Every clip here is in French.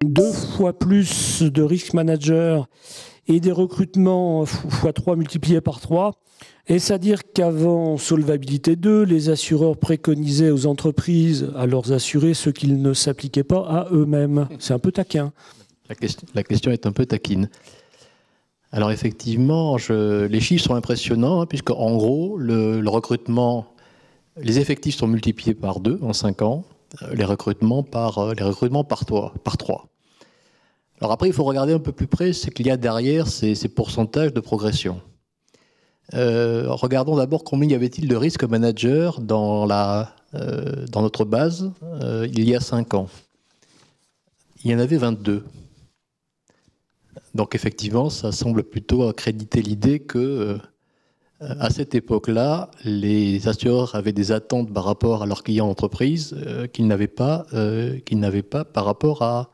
2 fois plus de risk manager et des recrutements x3 multipliés par 3. Est-ce à dire qu'avant Solvabilité 2, les assureurs préconisaient aux entreprises, à leurs assurés, ce qu'ils ne s'appliquaient pas à eux-mêmes? C'est un peu taquin. La question est un peu taquine. Alors effectivement, les chiffres sont impressionnants, hein, puisque en gros, le recrutement, les effectifs sont multipliés par 2 en 5 ans, les recrutements par 3. Alors après, il faut regarder un peu plus près ce qu'il y a derrière ces pourcentages de progression. Regardons d'abord combien y avait-il de risk manager dans notre base il y a 5 ans. Il y en avait 22. Donc effectivement, ça semble plutôt accréditer l'idée que à cette époque-là, les assureurs avaient des attentes par rapport à leurs clients entreprises qu'ils n'avaient pas par rapport à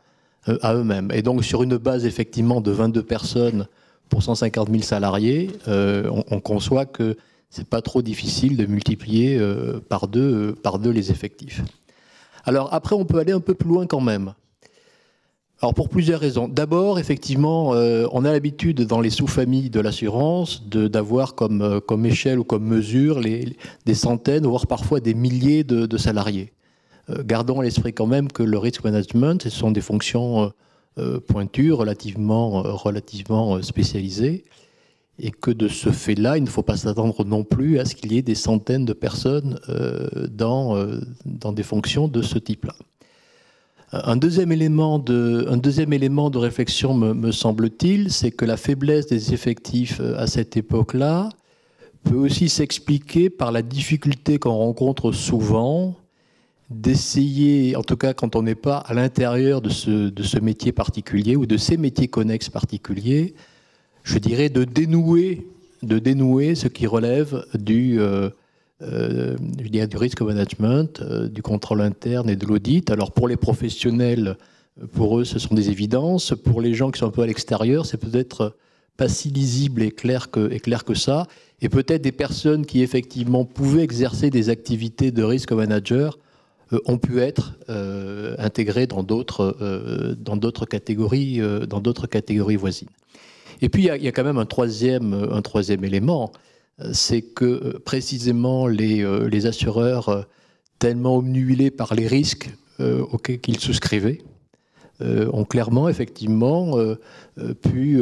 eux-mêmes. Et donc sur une base effectivement de 22 personnes pour 150 000 salariés, on conçoit que c'est pas trop difficile de multiplier par deux les effectifs. Alors après, on peut aller un peu plus loin quand même. Alors pour plusieurs raisons. D'abord, effectivement, on a l'habitude dans les sous-familles de l'assurance d'avoir comme échelle ou comme mesure des centaines, voire parfois des milliers de salariés. Gardons à l'esprit quand même que le risk management, ce sont des fonctions pointues, relativement spécialisées, et que de ce fait-là, il ne faut pas s'attendre non plus à ce qu'il y ait des centaines de personnes dans des fonctions de ce type-là. Un deuxième élément de réflexion, me semble-t-il, c'est que la faiblesse des effectifs à cette époque-là peut aussi s'expliquer par la difficulté qu'on rencontre souvent d'essayer, en tout cas quand on n'est pas à l'intérieur de ce métier particulier ou de ces métiers connexes particuliers, je dirais de dénouer ce qui relève du risk management, du contrôle interne et de l'audit. Alors pour les professionnels, pour eux, ce sont des évidences. Pour les gens qui sont un peu à l'extérieur, c'est peut-être pas si lisible et clair que ça. Et peut-être des personnes qui effectivement pouvaient exercer des activités de risk manager ont pu être intégrées dans d'autres catégories voisines. Et puis il y a quand même un troisième élément. C'est que précisément les assureurs, tellement obnubilés par les risques auxquels ils souscrivaient, ont clairement, effectivement, pu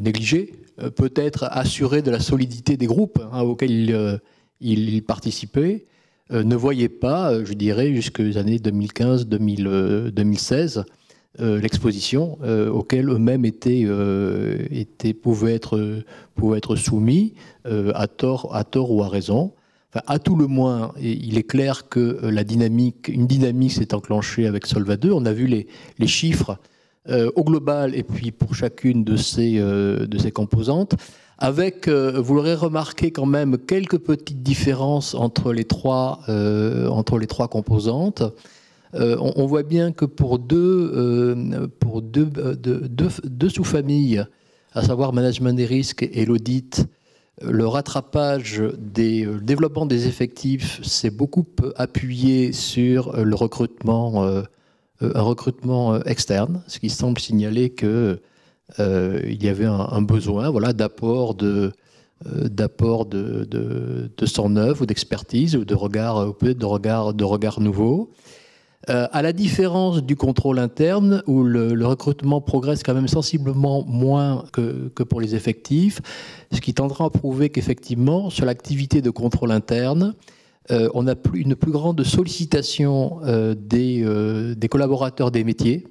négliger, peut-être assurer de la solidité des groupes auxquels ils participaient, ne voyaient pas, je dirais, jusqu'aux années 2015-2016, l'exposition auquel eux-mêmes pouvaient être soumis à tort ou à raison. Enfin, à tout le moins, il est clair que une dynamique s'est enclenchée avec Solva 2. On a vu les chiffres au global et puis pour chacune de ces composantes, avec, vous l'aurez remarqué quand même, quelques petites différences entre les trois composantes. On voit bien que pour deux sous-familles, à savoir management des risques et l'audit, le rattrapage le développement des effectifs s'est beaucoup appuyé sur le recrutement, un recrutement externe, ce qui semble signaler qu'il y avait un besoin, voilà, d'apport de sang neuf ou d'expertise ou de regard, peut-être de regard nouveau. À la différence du contrôle interne, où le recrutement progresse quand même sensiblement moins que pour les effectifs, ce qui tendra à prouver qu'effectivement, sur l'activité de contrôle interne, on a une plus grande sollicitation des collaborateurs des métiers,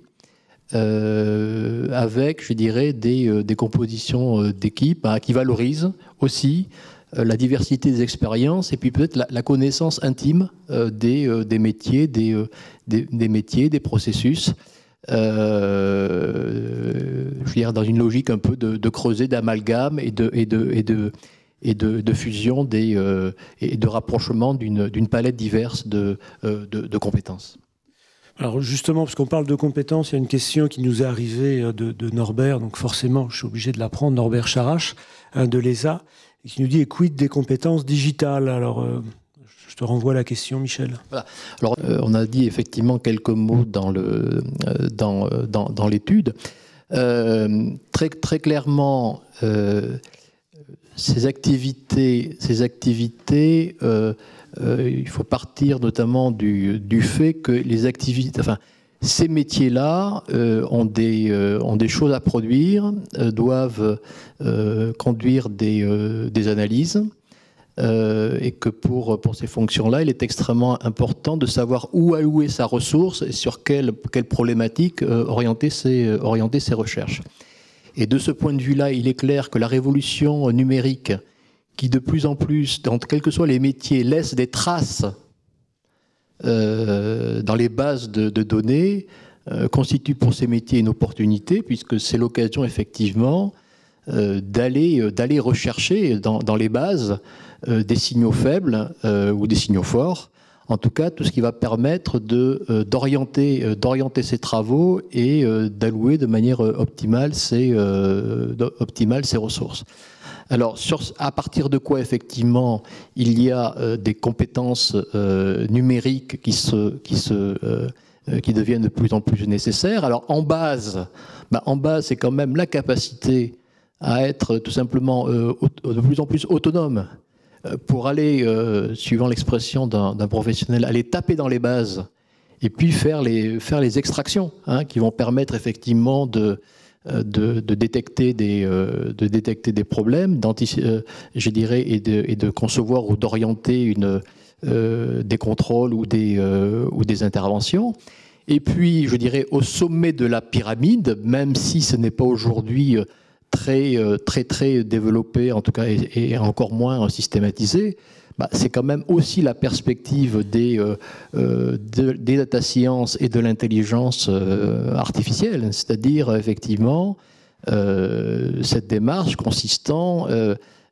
avec, je dirais, des compositions d'équipes qui valorisent aussi la diversité des expériences et puis peut-être la connaissance intime des métiers, des métiers, des processus, je veux dire, dans une logique un peu de creuset, d'amalgame et de fusion et de rapprochement d'une palette diverse de compétences. Alors justement, parce qu'on parle de compétences, il y a une question qui nous est arrivée de Norbert, donc forcément je suis obligé de la prendre, Norbert Charache, de l'ESA, et qui nous dit « quid des compétences digitales ?» Alors Je te renvoie à la question, Michel. Voilà. Alors, on a dit effectivement quelques mots dans l'étude. Très clairement, ces activités, il faut partir notamment du fait que les activités, enfin, ces métiers-là ont des choses à produire, doivent conduire des analyses, et que pour ces fonctions-là, il est extrêmement important de savoir où allouer sa ressource et sur quelle problématique orienter ses recherches. Et de ce point de vue-là, il est clair que la révolution numérique, qui de plus en plus, dans quels que soient les métiers, laisse des traces dans les bases de données, constitue pour ces métiers une opportunité, puisque c'est l'occasion effectivement d'aller rechercher dans les bases des signaux faibles ou des signaux forts, en tout cas tout ce qui va permettre d'orienter ces travaux et d'allouer de manière optimale ces ressources. Alors, à partir de quoi, effectivement, il y a des compétences numériques qui deviennent de plus en plus nécessaires. Alors, en base, c'est quand même la capacité à être tout simplement de plus en plus autonome pour aller, suivant l'expression d'un professionnel, aller taper dans les bases et puis faire les extractions qui vont permettre effectivement de détecter des problèmes, je dirais, et de concevoir ou d'orienter des contrôles ou des interventions. Et puis, je dirais, au sommet de la pyramide, même si ce n'est pas aujourd'hui très développé, en tout cas, et encore moins systématisé, c'est quand même aussi la perspective des data science et de l'intelligence artificielle, c'est-à-dire effectivement cette démarche consistant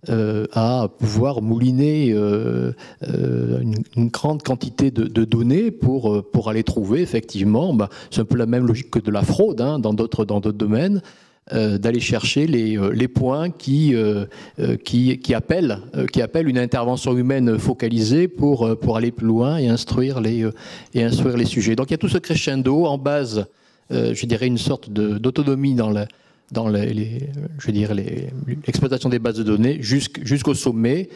à pouvoir mouliner une grande quantité de données pour aller trouver effectivement, c'est un peu la même logique que de la fraude dans d'autres domaines, d'aller chercher les points qui appellent une intervention humaine focalisée pour aller plus loin et instruire les sujets. Donc il y a tout ce crescendo en base, je dirais, une sorte d'autonomie dans l'exploitation des bases de données jusqu'au sommet,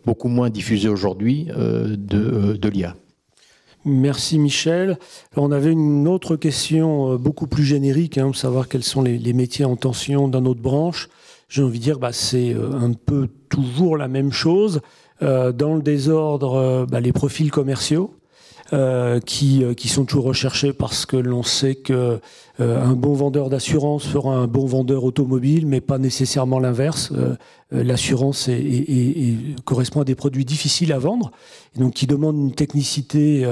beaucoup moins diffusé aujourd'hui, de l'IA. Merci Michel. Alors, on avait une autre question beaucoup plus générique, pour savoir quels sont les métiers en tension dans notre branche. J'ai envie de dire, c'est un peu toujours la même chose. Dans le désordre, les profils commerciaux qui sont toujours recherchés parce que l'on sait que un bon vendeur d'assurance fera un bon vendeur automobile, mais pas nécessairement l'inverse. L'assurance correspond à des produits difficiles à vendre, et donc qui demandent une technicité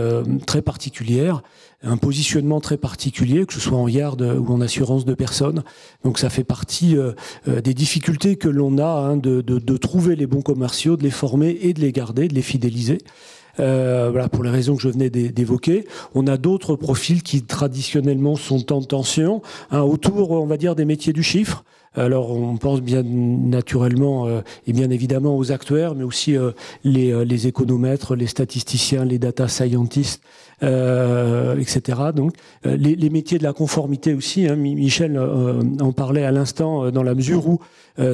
très particulière, un positionnement très particulier, que ce soit en yard ou en assurance de personnes. Donc ça fait partie des difficultés que l'on a de trouver les bons commerciaux, de les former et de les garder, de les fidéliser. Voilà, pour les raisons que je venais d'évoquer. On a d'autres profils qui traditionnellement sont en tension, autour, on va dire, des métiers du chiffre. Alors, on pense bien naturellement et bien évidemment aux actuaires, mais aussi les économètres, les statisticiens, les data scientists, etc. Donc, les métiers de la conformité aussi. Michel en parlait à l'instant, dans la mesure où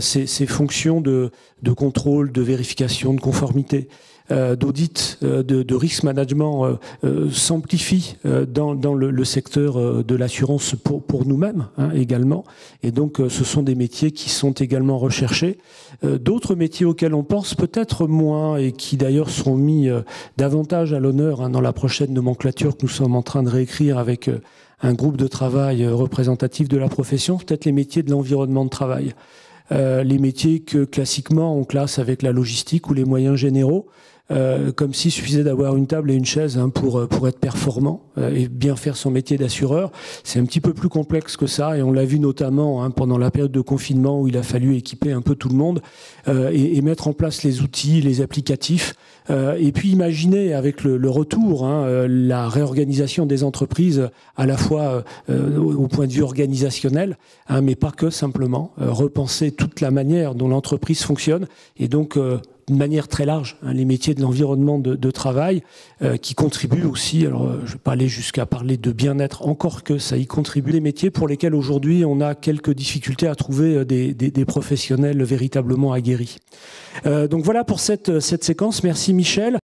ces fonctions de contrôle, de vérification, de conformité, d'audit, de risk management s'amplifie dans le secteur de l'assurance pour nous-mêmes également. Et donc, ce sont des métiers qui sont également recherchés. D'autres métiers auxquels on pense peut-être moins et qui d'ailleurs seront mis davantage à l'honneur dans la prochaine nomenclature que nous sommes en train de réécrire avec un groupe de travail représentatif de la profession, peut-être les métiers de l'environnement de travail. Les métiers que classiquement on classe avec la logistique ou les moyens généraux, comme s'il suffisait d'avoir une table et une chaise pour être performant et bien faire son métier d'assureur. C'est un petit peu plus complexe que ça, et on l'a vu notamment pendant la période de confinement où il a fallu équiper un peu tout le monde et mettre en place les outils, les applicatifs, et puis imaginer avec le retour la réorganisation des entreprises à la fois au point de vue organisationnel, mais pas que simplement, repenser toute la manière dont l'entreprise fonctionne, et donc d'une manière très large, hein, les métiers de l'environnement de travail, qui contribuent aussi, alors je ne vais pas aller jusqu'à parler de bien-être, encore que ça y contribue, des métiers pour lesquels aujourd'hui on a quelques difficultés à trouver des professionnels véritablement aguerris. Donc voilà pour cette séquence. Merci Michel.